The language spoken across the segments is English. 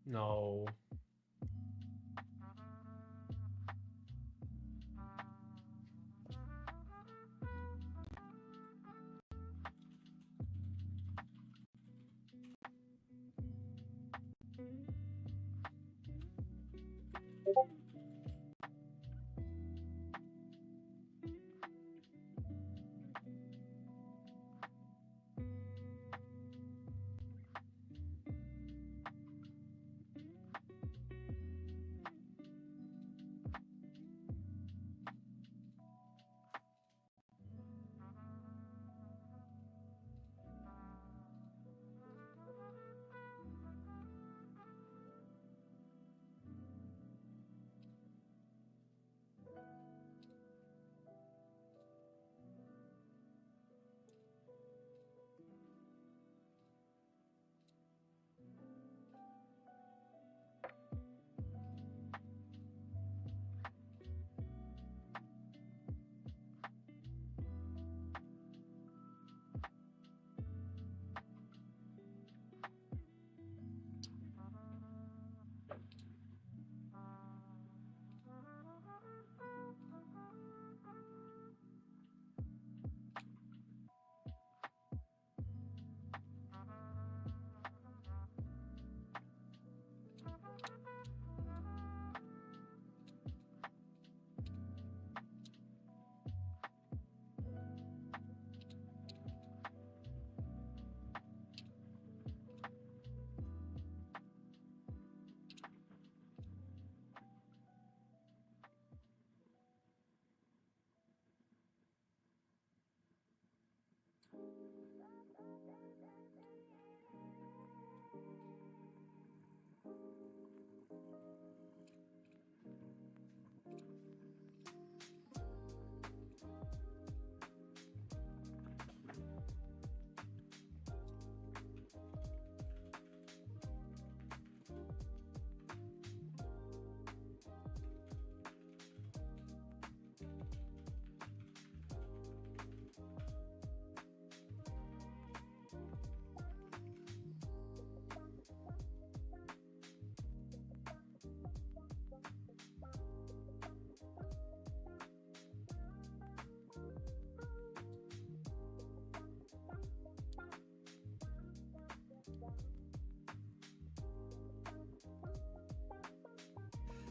No.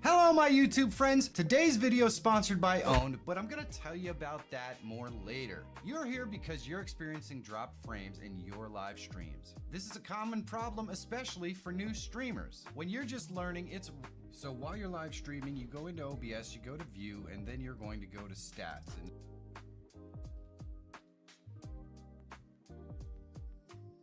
Hello my YouTube friends! Today's video is sponsored by Owned, but I'm gonna tell you about that more later. You're here because you're experiencing dropped frames in your live streams. This is a common problem, especially for new streamers. When you're just learning, so while you're live streaming, you go into OBS, you go to View, and then you're going to go to Stats. And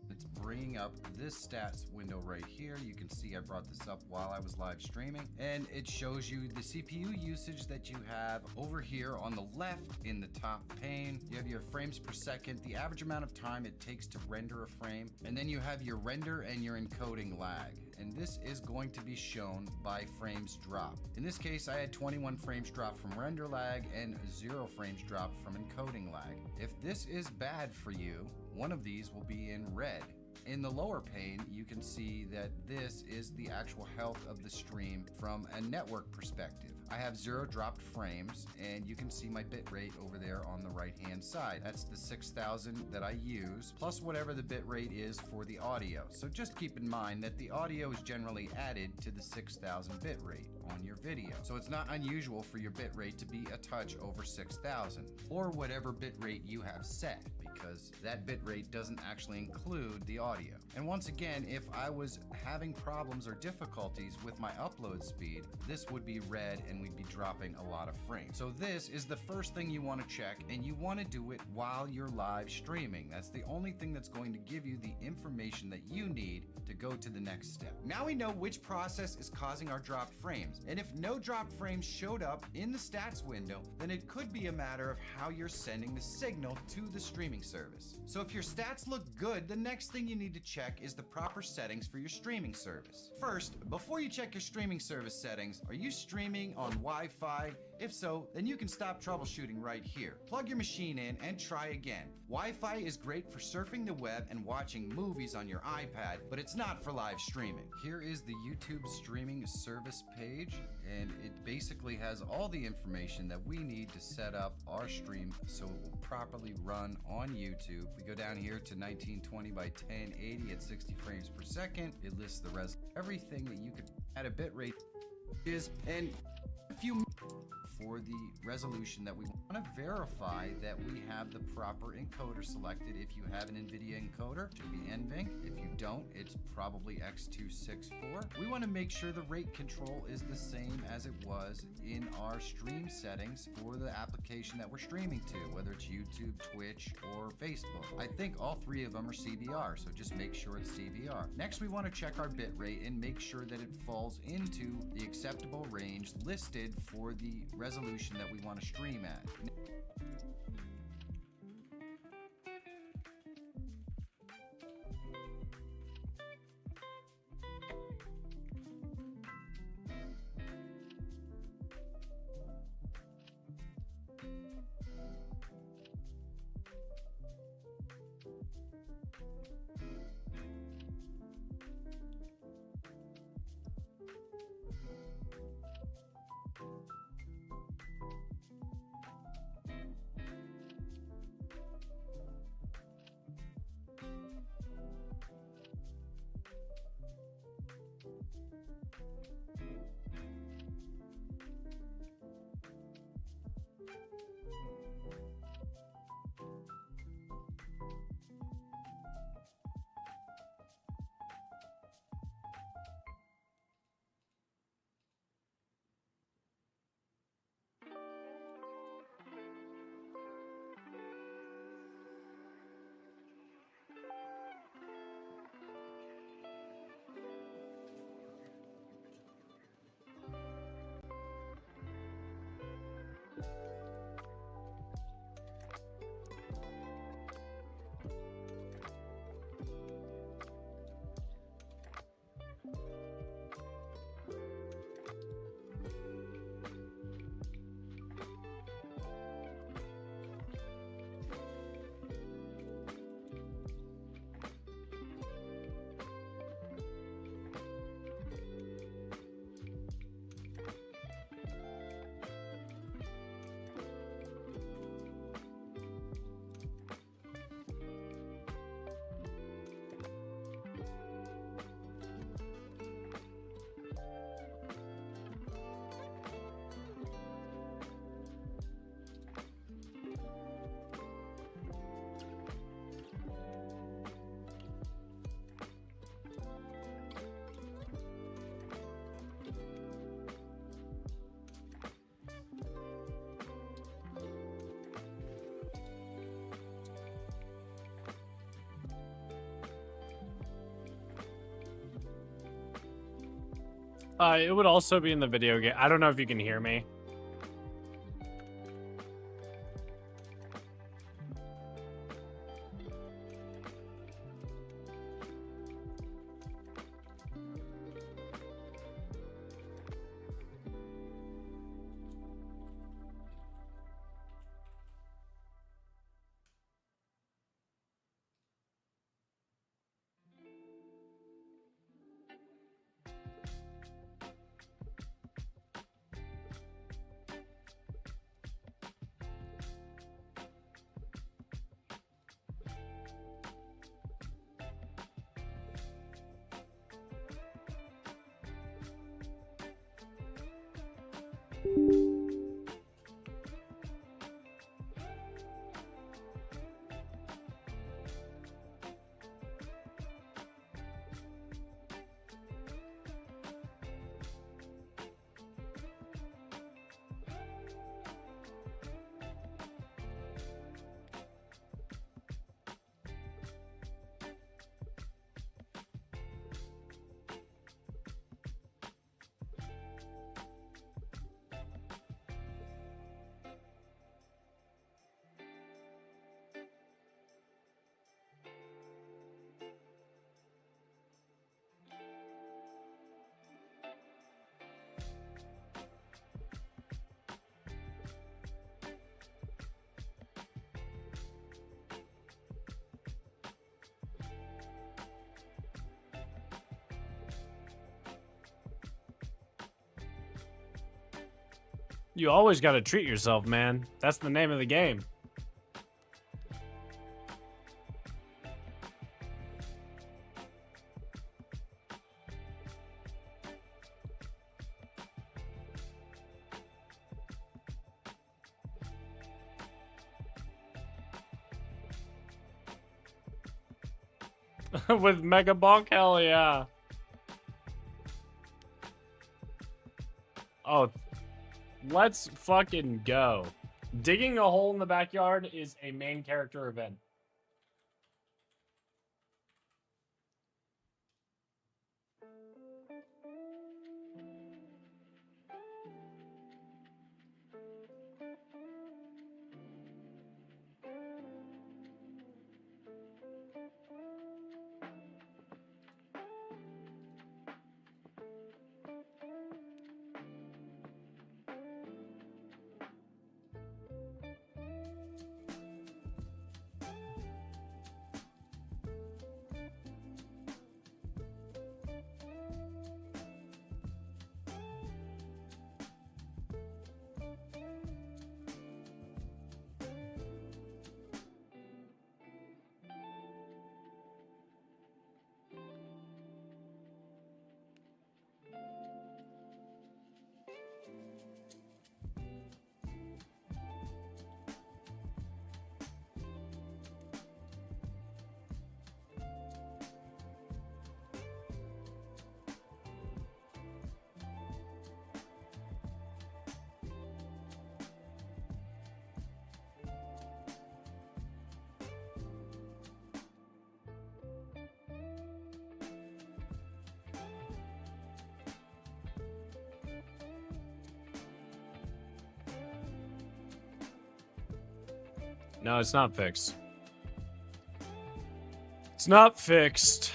it's bringing up this stats window right here. You can see I brought this up while I was live streaming, and it shows you the CPU usage that you have over here on the left in the top pane. You have your frames per second, the average amount of time it takes to render a frame, and then you have your render and your encoding lag. And this is going to be shown by frames drop. In this case, I had 21 frames drop from render lag and 0 frames drop from encoding lag. If this is bad for you, one of these will be in red. In the lower pane, you can see that this is the actual health of the stream from a network perspective. I have 0 dropped frames, and you can see my bitrate over there on the right-hand side. That's the 6000 that I use, plus whatever the bitrate is for the audio. So just keep in mind that the audio is generally added to the 6000 bitrate on your video. So it's not unusual for your bitrate to be a touch over 6000, or whatever bitrate you have set, because that bitrate doesn't actually include the audio. And once again, if I was having problems or difficulties with my upload speed, this would be red and we'd be dropping a lot of frames. So this is the first thing you want to check, and you want to do it while you're live streaming. That's the only thing that's going to give you the information that you need to go to the next step. Now we know which process is causing our dropped frames, and if no dropped frames showed up in the stats window, then it could be a matter of how you're sending the signal to the streaming service. So if your stats look good, the next thing you need to check is the proper settings for your streaming service. First, before you check your streaming service settings, are you streaming on Wi-Fi? If so, then you can stop troubleshooting right here. Plug your machine in and try again. Wi-Fi is great for surfing the web and watching movies on your iPad, but it's not for live streaming. Here is the YouTube streaming service page, and it basically has all the information that we need to set up our stream so it will properly run on YouTube. We go down here to 1920 by 1080 at 60 frames per second. It lists the everything that you could add a bitrate is, and a few for the resolution that we want to verify that we have the proper encoder selected. If you have an NVIDIA encoder, it should be NVENC. If you don't, it's probably X264. We want to make sure the rate control is the same as it was in our stream settings for the application that we're streaming to, whether it's YouTube, Twitch, or Facebook. I think all three of them are CBR, so just make sure it's CBR. Next, we want to check our bit rate and make sure that it falls into the acceptable range listed for the resolution that we want to stream at. It would also be in the video game. I don't know if you can hear me. You always gotta treat yourself, man. That's the name of the game. With Mega Bonk, hell yeah. Oh, let's fucking go. Digging a hole in the backyard is a main character event. No, it's not fixed. It's not fixed.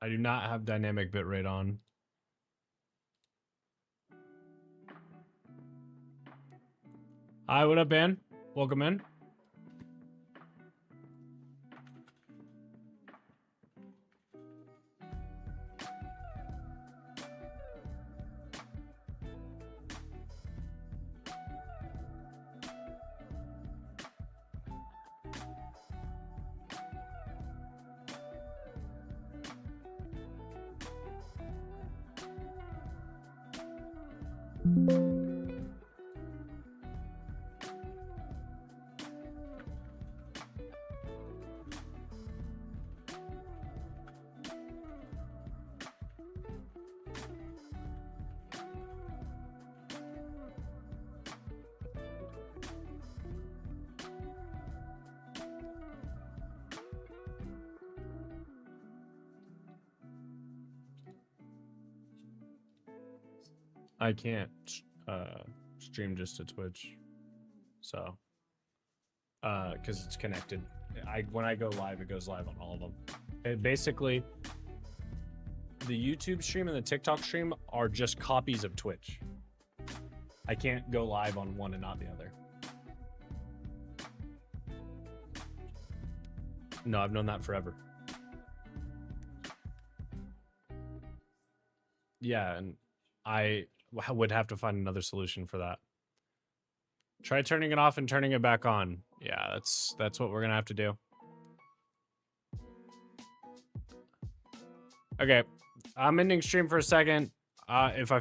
I do not have dynamic bitrate on. Hi, what up, Ben? Welcome in. I can't stream just to Twitch, so because it's connected. When I go live, it goes live on all of them. It basically, the YouTube stream and the TikTok stream are just copies of Twitch. I can't go live on one and not the other. No, I've known that forever. Yeah, and I would have to find another solution for that. Try turning it off and turning it back on. Yeah, that's what we're gonna have to do. Okay, I'm ending stream for a second. If I